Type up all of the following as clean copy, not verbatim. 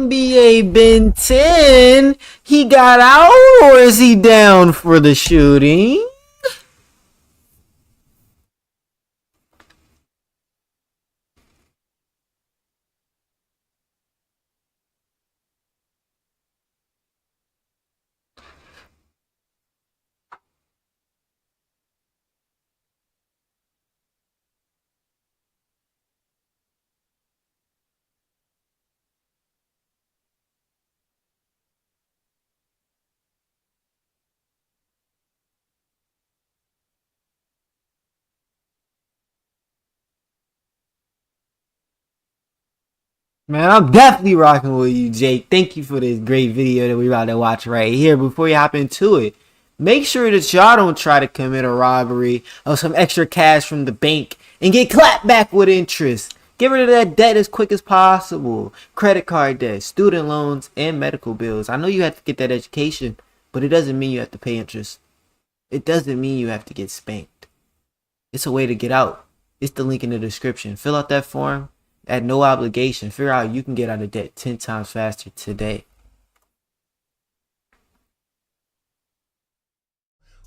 NBA Ben 10, he got out or is he down for the shooting? Man, I'm definitely rocking with you, Jake. Thank you for this great video that we're about to watch right here. Before you hop into it, make sure that y'all don't try to commit a robbery of some extra cash from the bank and get clapped back with interest. Get rid of that debt as quick as possible. Credit card debt, student loans, and medical bills. I know you have to get that education, but it doesn't mean you have to pay interest. It doesn't mean you have to get spanked. It's a way to get out. It's the link in the description. Fill out that form. At no obligation, figure out how you can get out of debt 10 times faster today.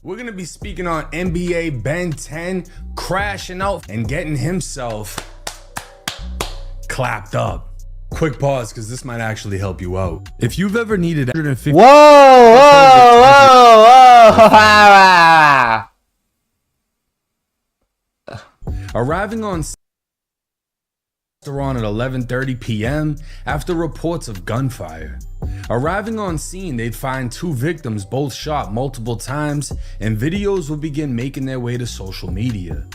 We're going to be speaking on NBA Ben 10 crashing out and getting himself clapped up. Quick pause because this might actually help you out. If you've ever needed 150... Whoa! Arriving on restaurant at 11:30 p.m. after reports of gunfire. Arriving on scene, they'd find two victims both shot multiple times, and videos would begin making their way to social media.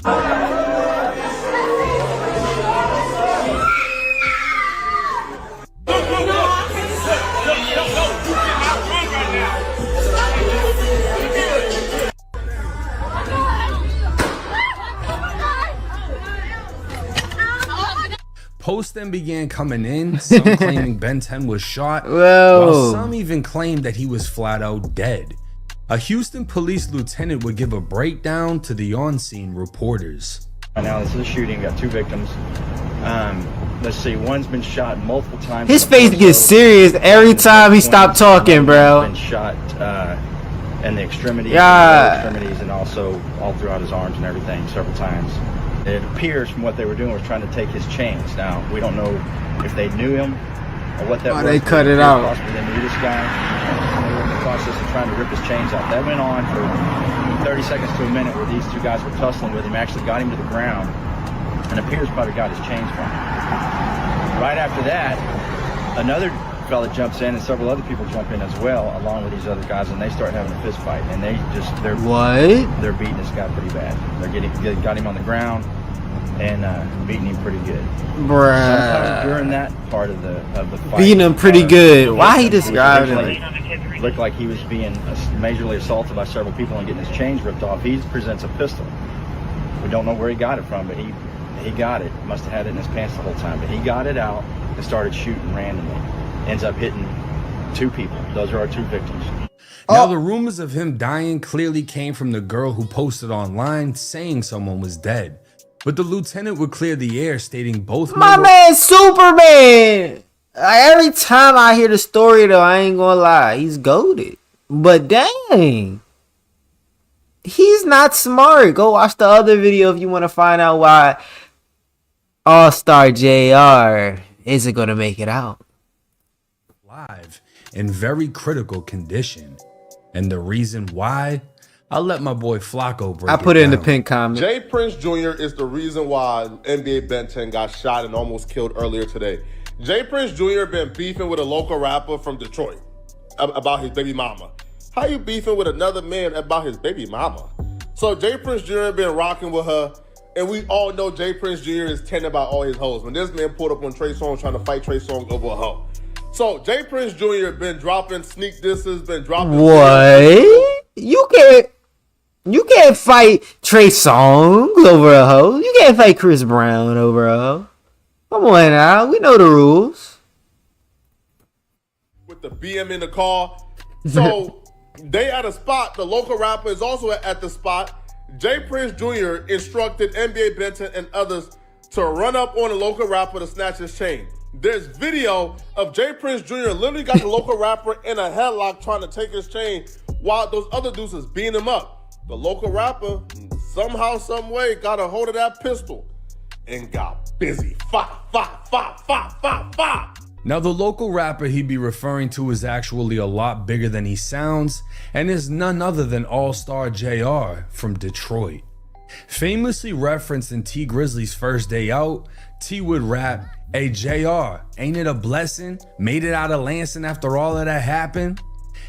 Posts then began coming in, some claiming Ben 10 was shot, while some even claimed that he was flat out dead. A Houston police lieutenant would give a breakdown to the on-scene reporters. Now this is a shooting, got two victims. Let's see, one's been shot multiple times. His face gets serious every time he stopped talking, bro. Been shot in the extremities, and also all throughout his arms and everything several times. It appears from what they were doing was trying to take his chains. Now, we don't know if they knew him or what that was. They cut it out. Possibly they knew this guy. They were in the process of trying to rip his chains off. That went on for 30 seconds to a minute where these two guys were tussling with him, actually got him to the ground, and appears probably got his chains from him. Right after that, another fella jumps in and several other people jump in as well, along with these other guys, and they start having a fist fight, and they're beating this guy pretty bad. Got him on the ground and beating him pretty good. Sometime during that part of the fight, beating him pretty good. Why he described it? Looked like he was being majorly assaulted by several people and getting his chains ripped off. He presents a pistol. We don't know where he got it from, but he got it. Must have had it in his pants the whole time, but he got it out and started shooting randomly. Ends up hitting two people. Those are our two victims. Now, the rumors of him dying clearly came from the girl who posted online saying someone was dead. But the lieutenant would clear the air, stating both... My man, Superman! Every time I hear the story, though, I ain't gonna lie. He's goated. But dang. He's not smart. Go watch the other video if you want to find out why Allstar JR isn't gonna make it out. Live in very critical condition. And the reason why, I'll let my boy Flacco break it down. I put it in the pin comment. Jay Prince Jr. is the reason why NBA Ben 10 got shot and almost killed earlier today. Jay Prince Jr. been beefing with a local rapper from Detroit about his baby mama. How you beefing with another man about his baby mama? So Jay Prince Jr. been rocking with her, and we all know Jay Prince Jr. is tending about all his hoes. When this man pulled up on Trey Songz trying to fight Trey Songz over a hoe. So Jay Prince Jr. been dropping sneak disses, been dropping... What? You can't fight Trey Songz over a hoe. You can't fight Chris Brown over a hoe. Come on now, we know the rules. With the BM in the car. So they at a spot, the local rapper is also at the spot. Jay Prince Jr. instructed NBA Ben 10 and others to run up on a local rapper to snatch his chain. There's video of Jay Prince Jr. literally got the local rapper in a headlock trying to take his chain while those other dudes is beating him up. The local rapper somehow, some way got a hold of that pistol and got busy. Fop. Now the local rapper he'd be referring to is actually a lot bigger than he sounds and is none other than Allstar JR from Detroit. Famously referenced in T Grizzly's First Day Out, T would rap, "Hey JR, ain't it a blessing? Made it out of Lansing after all of that happened?"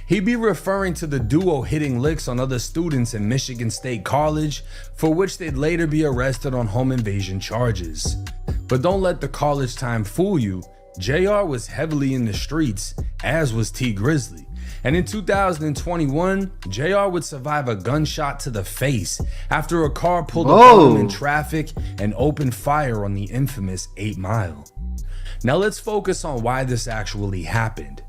He'd be referring to the duo hitting licks on other students in Michigan State College, for which they'd later be arrested on home invasion charges. But don't let the college time fool you. JR was heavily in the streets, as was T Grizzly. And in 2021, JR would survive a gunshot to the face after a car pulled upon him in traffic and opened fire on the infamous 8 Mile. Now let's focus on why this actually happened.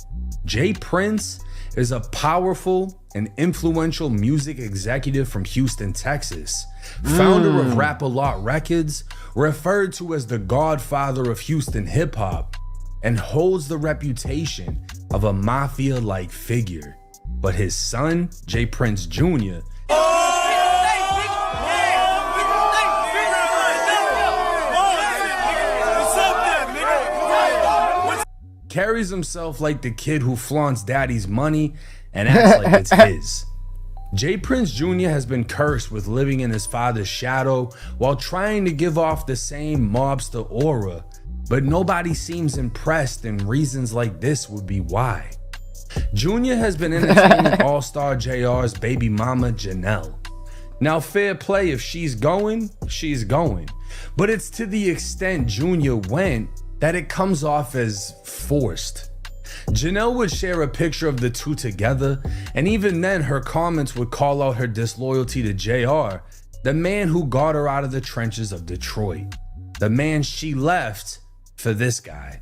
Jay Prince is a powerful and influential music executive from Houston, Texas, founder of Rap-A-Lot Records, referred to as the godfather of Houston hip hop, and holds the reputation of a mafia-like figure. But his son, Jay Prince Jr., carries himself like the kid who flaunts daddy's money and acts like it's his. Jay Prince Jr. has been cursed with living in his father's shadow while trying to give off the same mobster aura, but nobody seems impressed, and reasons like this would be why. Jr. has been entertaining Allstar JR's baby mama, Janelle. Now fair play, if she's going, she's going. But it's to the extent Jr. went that it comes off as forced. Janelle would share a picture of the two together, and even then her comments would call out her disloyalty to JR, the man who got her out of the trenches of Detroit, the man she left for this guy.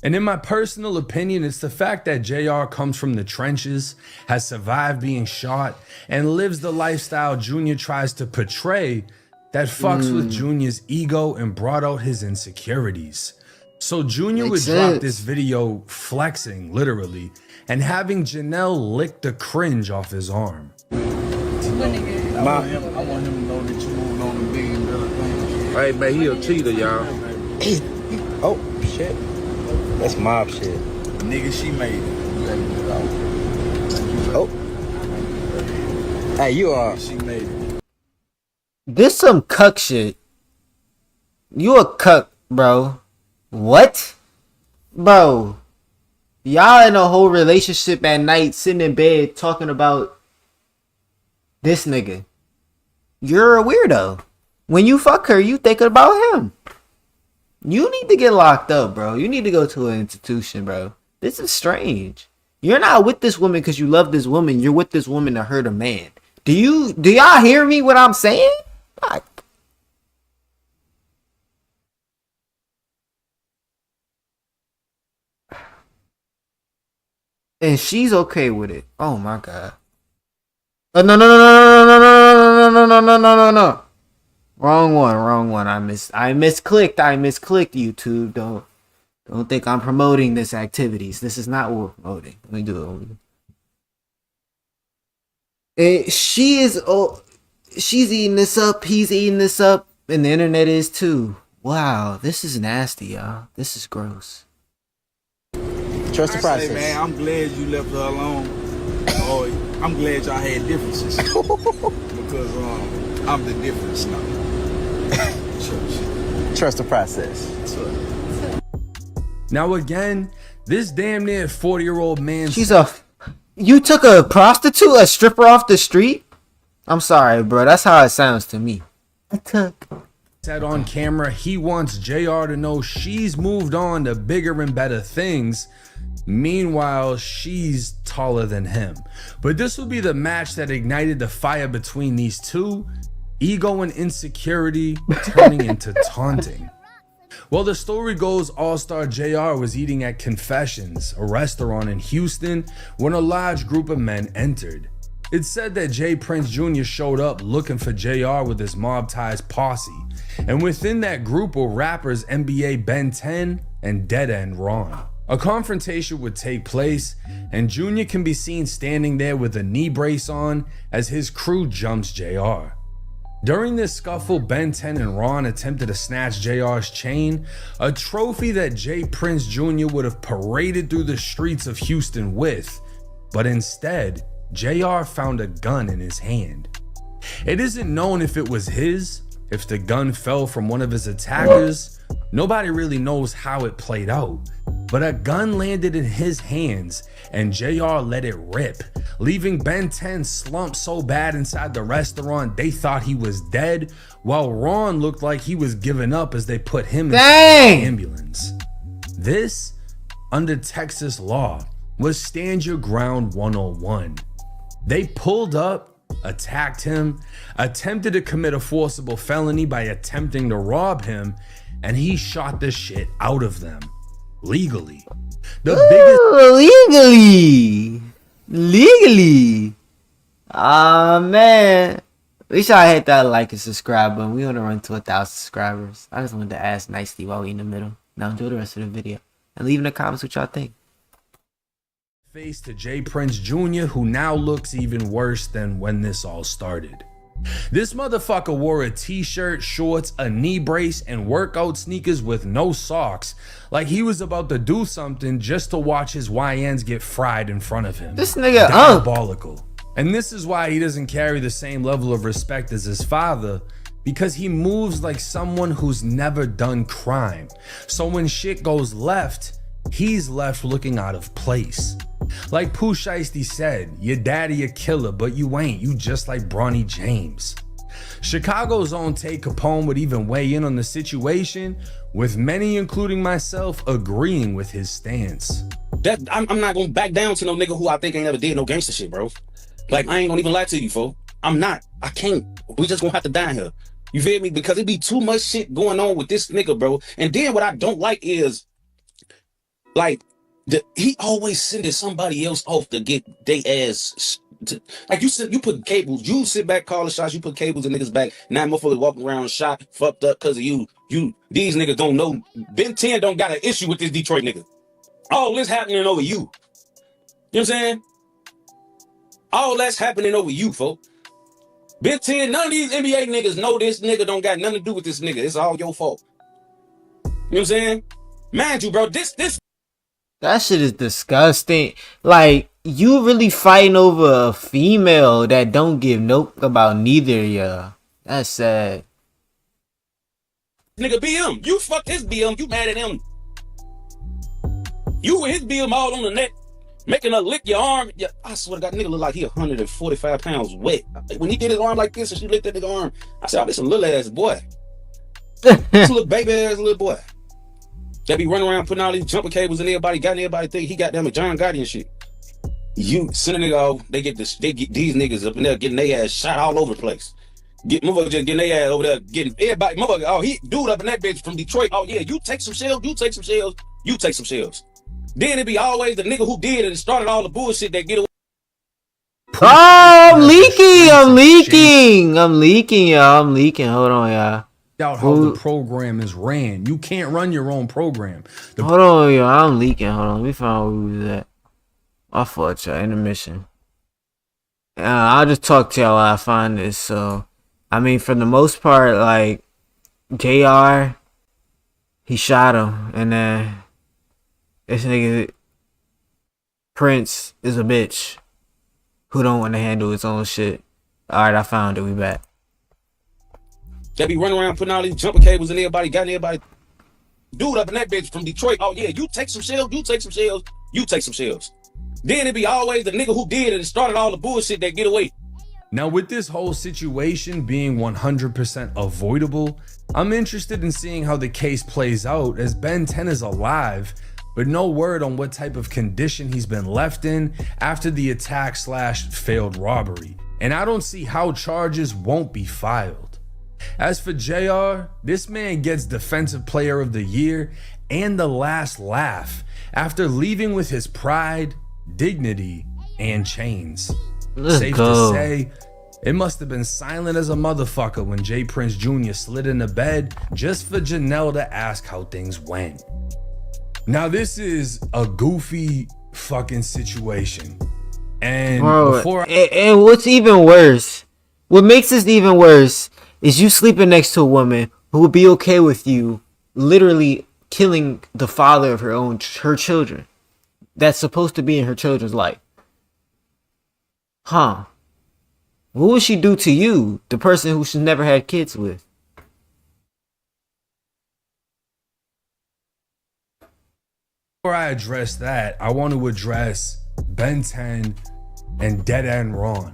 And in my personal opinion, it's the fact that JR comes from the trenches, has survived being shot, and lives the lifestyle Jr. tries to portray that fucks with Jr.'s ego and brought out his insecurities. So Jr. would drop this video flexing, literally, and having Janelle lick the cringe off his arm. I want him to know that you moved on to bigger and better things. Hey man, he a cheater, y'all. Oh shit, that's mob shit. Nigga, she made it. You gotta get it out. Oh. Hey, you are. She made it. This some cuck shit. You a cuck, bro. What? Bro. Y'all in a whole relationship at night, sitting in bed, talking about this nigga. You're a weirdo. When you fuck her, you think about him. You need to get locked up, bro. You need to go to an institution, bro. This is strange. You're not with this woman because you love this woman. You're with this woman to hurt a man. Do y'all hear me what I'm saying? Like, and she's okay with it. Oh my god. No. Wrong one. I misclicked, YouTube. Don't think I'm promoting this activities. This is not what we're promoting. Let me do it. She's eating this up, he's eating this up, and the internet is too. Wow, this is nasty, y'all. This is gross. Trust the process. Say, man, I'm glad you left her alone. Or I'm glad y'all had differences. Because I'm the difference now. Trust the process. Now again, this damn near 40-year-old man. You took a prostitute, a stripper off the street? I'm sorry, bro. That's how it sounds to me. Said on camera he wants JR to know she's moved on to bigger and better things. Meanwhile, she's taller than him. But this will be the match that ignited the fire between these two. Ego and insecurity turning into taunting. Well, the story goes Allstar JR was eating at Confessions, a restaurant in Houston, when a large group of men entered. It's said that Jay Prince Jr. showed up looking for JR with his mob ties posse, and within that group were rappers NBA Ben 10 and dead-end Ron. A confrontation would take place, and Junior can be seen standing there with a knee brace on as his crew jumps JR. During this scuffle, Ben 10 and Ron attempted to snatch JR's chain, a trophy that J Prince Jr. would have paraded through the streets of Houston with, but instead, JR found a gun in his hand. It isn't known if it was his, if the gun fell from one of his attackers. Nobody really knows how it played out, but a gun landed in his hands and JR let it rip, leaving Ben 10 slumped so bad inside the restaurant they thought he was dead, while Ron looked like he was giving up as they put him in the ambulance. This, under Texas law, was Stand Your Ground 101. They pulled up, attacked him, attempted to commit a forcible felony by attempting to rob him, and he shot the shit out of them. Legally. Legally. Ah, man. We should hit that like and subscribe button. We want to run to 1,000 subscribers. I just wanted to ask nicely while we in the middle. Now enjoy the rest of the video. And leave in the comments what y'all think. Face to J Prince Jr., who now looks even worse than when this all started. This motherfucker wore a t-shirt, shorts, a knee brace, and workout sneakers with no socks, like he was about to do something just to watch his YNs get fried in front of him. This nigga diabolical. And this is why he doesn't carry the same level of respect as his father, because he moves like someone who's never done crime. So when shit goes left, he's left looking out of place. Like Pooh Shiesty said, your daddy a killer, but you ain't. You just like Bronny James. Chicago's own Tate Capone would even weigh in on the situation, with many, including myself, agreeing with his stance. I'm not gonna back down to no nigga who I think ain't never did no gangster shit, bro. Like, I ain't gonna even lie to you, fo. I'm not. I can't. We just gonna have to die here. You feel me? Because it be too much shit going on with this nigga, bro. And then what I don't like is, like, he always sending somebody else off to get they ass. Like you put cables. You sit back, call the shots. You put cables in niggas back. Now motherfuckers walking around shot, fucked up because of you. These niggas don't know. Ben 10 don't got an issue with this Detroit nigga. All this happening over you. You know what I'm saying? All that's happening over you, folks. Ben 10, none of these NBA niggas know this nigga don't got nothing to do with this nigga. It's all your fault. You know what I'm saying? Mind you, bro, this that shit is disgusting. Like, you really fighting over a female that don't give no about neither of y'all. That's sad. Nigga BM, you fucked his BM, you mad at him. You with his BM all on the net, making her lick your arm. Yeah, I swear to God, nigga look like he 145 pounds wet. When he did his arm like this and she licked at his arm, I said, oh, this a little ass boy. This a little baby ass little boy. They be running around putting all these jumper cables in everybody, got everybody think he got them a John Gotti and shit. You send a nigga off, they get these niggas up in there getting their ass shot all over the place. Motherfucker just getting their ass over there, getting everybody, motherfucker, oh, he dude up in that bitch from Detroit. Oh yeah, you take some shells, you take some shells, you take some shells. Then it be always the nigga who did it and started all the bullshit that get away. Oh, I'm leaking, y'all. I'm leaking. Hold on, y'all. Out how the program is ran. You can't run your own program. Hold on, y'all. I'm leaking. Hold on. Let me find where we was at. I fought y'all. Intermission. I'll just talk to y'all while I find this. So, I mean, for the most part, like, JR, he shot him. And then this nigga, Prince, is a bitch who don't want to handle his own shit. Alright, I found it. We back. They be running around putting all these jumper cables in everybody, got everybody. Dude up in that bitch from Detroit. Oh yeah, you take some shells, you take some shells, you take some shells. Then it be always the nigga who did it and started all the bullshit that get away. Now with this whole situation being 100% avoidable, I'm interested in seeing how the case plays out, as Ben 10 is alive, but no word on what type of condition he's been left in after the attack / failed robbery. And I don't see how charges won't be filed. As for JR, this man gets Defensive Player of the Year and the last laugh after leaving with his pride, dignity, and chains. Safe to say, it must have been silent as a motherfucker when J Prince Jr. slid into bed just for Janelle to ask how things went. Now this is a goofy fucking situation. And bro, and what's even worse, what makes this even worse is you sleeping next to a woman who would be okay with you literally killing the father of her children. That's supposed to be in her children's life. Huh? What would she do to you, the person who she's never had kids with? Before I address that, I want to address Ben 10 and Dead End Ron.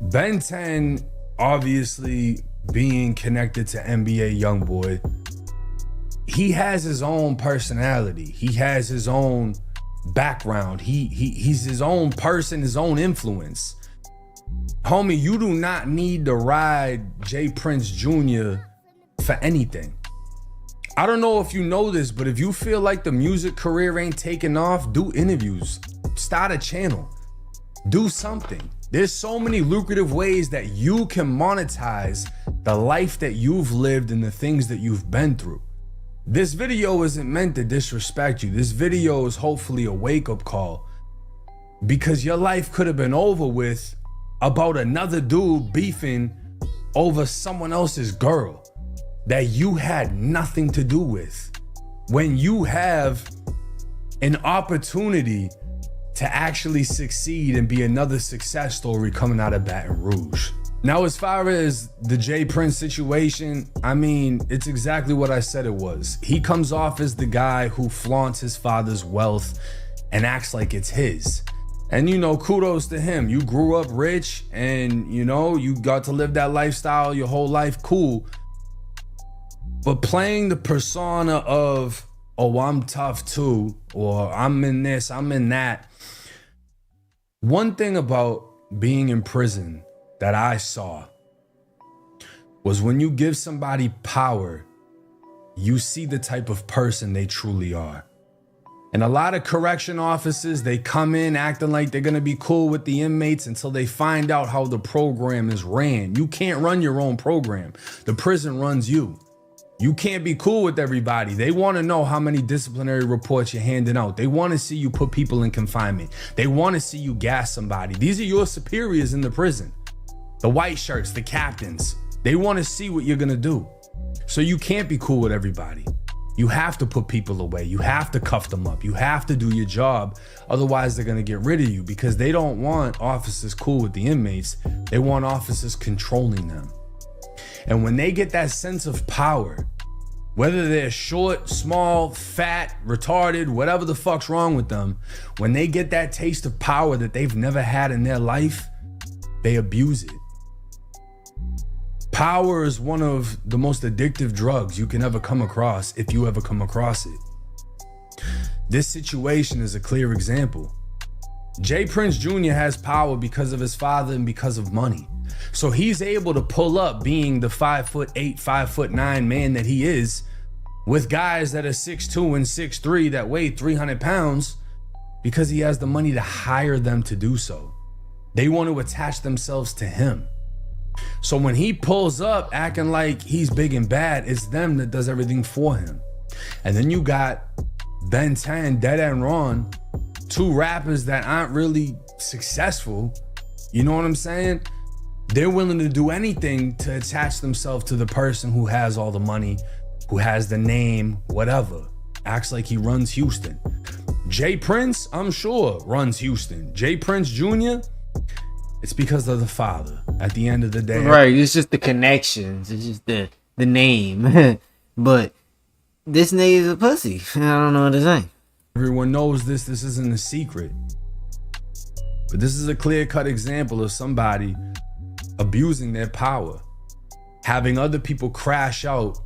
Ben 10 obviously being connected to NBA Youngboy, he has his own personality. He has his own background. He's his own person, his own influence. Homie, you do not need to ride J Prince Jr. for anything. I don't know if you know this, but if you feel like the music career ain't taking off, do interviews, start a channel, do something. There's so many lucrative ways that you can monetize the life that you've lived and the things that you've been through. This video isn't meant to disrespect you. This video is hopefully a wake-up call, because your life could have been over with about another dude beefing over someone else's girl that you had nothing to do with, when you have an opportunity to actually succeed and be another success story coming out of Baton Rouge. Now, as far as the J Prince situation, I mean, it's exactly what I said it was. He comes off as the guy who flaunts his father's wealth and acts like it's his. And, you know, kudos to him. You grew up rich and, you know, you got to live that lifestyle your whole life. Cool. But playing the persona of, oh, I'm tough too, or I'm in this, I'm in that. One thing about being in prison that I saw was when you give somebody power, you see the type of person they truly are. And a lot of correction officers, they come in acting like they're gonna be cool with the inmates until they find out how the program is ran. You can't run your own program. The prison runs you. You can't be cool with everybody. They want to know how many disciplinary reports you're handing out. They want to see you put people in confinement. They want to see you gas somebody. These are your superiors in the prison. The white shirts, the captains. They want to see what you're going to do. So you can't be cool with everybody. You have to put people away. You have to cuff them up. You have to do your job. Otherwise, they're going to get rid of you, because they don't want officers cool with the inmates. They want officers controlling them. And when they get that sense of power, whether they're short, small, fat, retarded, whatever the fuck's wrong with them, when they get that taste of power that they've never had in their life, they abuse it. Power is one of the most addictive drugs you can ever come across, if you ever come across it. This situation is a clear example. J Prince Jr. has power because of his father and because of money. So he's able to pull up being the 5'8", 5'9" man that he is, with guys that are 6'2" and 6'3" that weigh 300 pounds, because he has the money to hire them to do so. They want to attach themselves to him. So when he pulls up acting like he's big and bad, it's them that does everything for him. And then you got Ben 10, Dead End Ron, two rappers that aren't really successful. You know what I'm saying? They're willing to do anything to attach themselves to the person who has all the money, who has the name, whatever. Acts like he runs Houston. J Prince, I'm sure, runs Houston. J Prince Jr., it's because of the father at the end of the day. Right, it's just the connections. It's just the name. But this nigga is a pussy. I don't know what to say. Everyone knows this. This isn't a secret. But this is a clear-cut example of somebody abusing their power, having other people crash out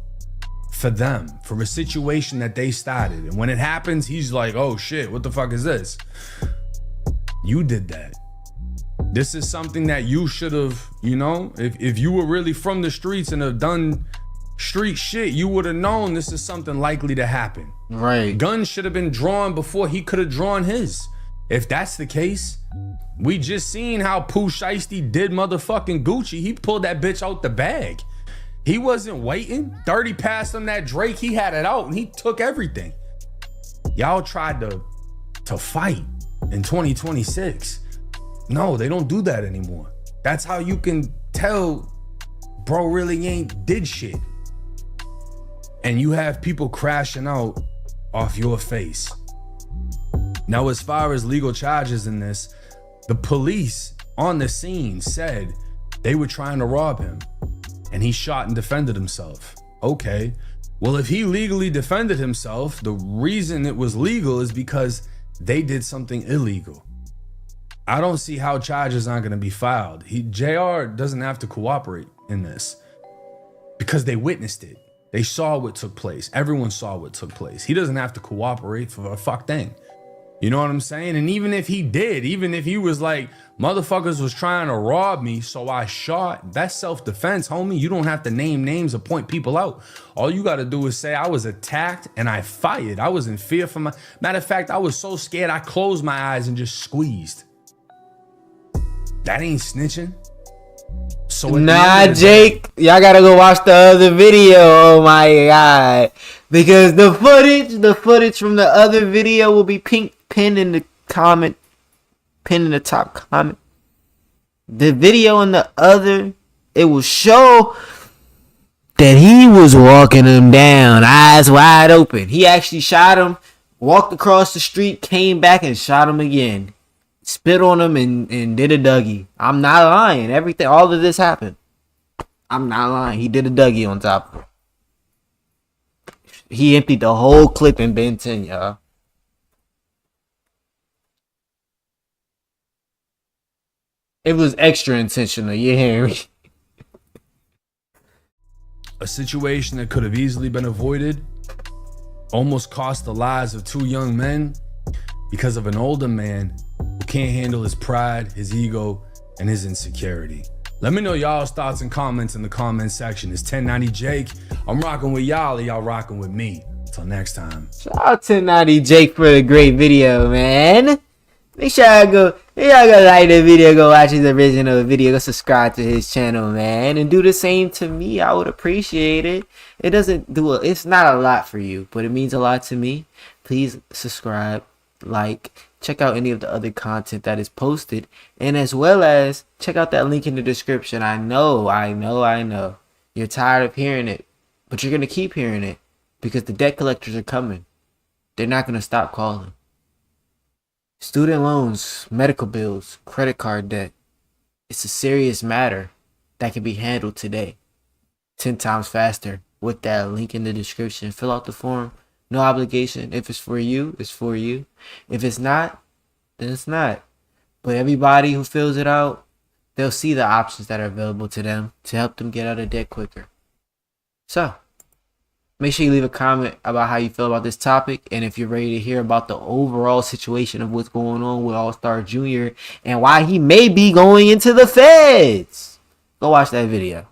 for them, for a situation that they started. And when it happens, he's like, oh shit, what the fuck is this? You did that. This is something that you should have, you know, if you were really from the streets and have done street shit, you would have known this is something likely to happen. Right. Guns should have been drawn before he could have drawn his. If that's the case, we just seen how Pooh Shiesty did motherfucking Gucci. He pulled that bitch out the bag. He wasn't waiting. 30 passed him that Drake, he had it out and he took everything. Y'all tried to fight in 2026. No, they don't do that anymore. That's how you can tell bro really ain't did shit. And you have people crashing out off your face. Now, as far as legal charges in this, the police on the scene said they were trying to rob him and he shot and defended himself. Okay, well, if he legally defended himself, the reason it was legal is because they did something illegal. I don't see how charges aren't going to be filed. JR doesn't have to cooperate in this because they witnessed it. They saw what took place. Everyone saw what took place. He doesn't have to cooperate for a fuck thing. You know what I'm saying? And even if he did, even if he was like, motherfuckers was trying to rob me, so I shot, that's self-defense, homie. You don't have to name names or point people out. All you got to do is say I was attacked and I fired. I was in fear for my... Matter of fact, I was so scared I closed my eyes and just squeezed. That ain't snitching. So nah, Jake, y'all gotta go watch the other video. Oh my god, because the footage from the other video will be pinned in the top comment. The video in the other, it will show that he was walking him down, eyes wide open. He actually shot him, walked across the street, came back and shot him again. Spit on him and did a Dougie. I'm not lying. All of this happened. I'm not lying. He did a Dougie on top of him. He emptied the whole clip in Ben 10, y'all. It was extra intentional. You hear me? A situation that could have easily been avoided almost cost the lives of two young men because of an older man who can't handle his pride, his ego, and his insecurity. Let me know y'all's thoughts and comments in the comment section. It's 1090 Jake. I'm rocking with y'all, and y'all rocking with me. Until next time. Shout out to 1090 Jake for the great video, man. Make sure y'all go like the video, go watch his original video, go subscribe to his channel, man, and do the same to me. I would appreciate it. It's not a lot for you, but it means a lot to me. Please subscribe, like, check out any of the other content that is posted, and as well as check out that link in the description. I know you're tired of hearing it, but you're gonna keep hearing it because the debt collectors are coming. They're not gonna stop calling. Student loans, medical bills, credit card debt. It's a serious matter that can be handled today 10 times faster with that link in the description. Fill out the form. No obligation. If it's for you, it's for you. If it's not, then it's not. But everybody who fills it out, they'll see the options that are available to them to help them get out of debt quicker. So, make sure you leave a comment about how you feel about this topic, and if you're ready to hear about the overall situation of what's going on with Allstar Jr. and why he may be going into the feds. Go watch that video.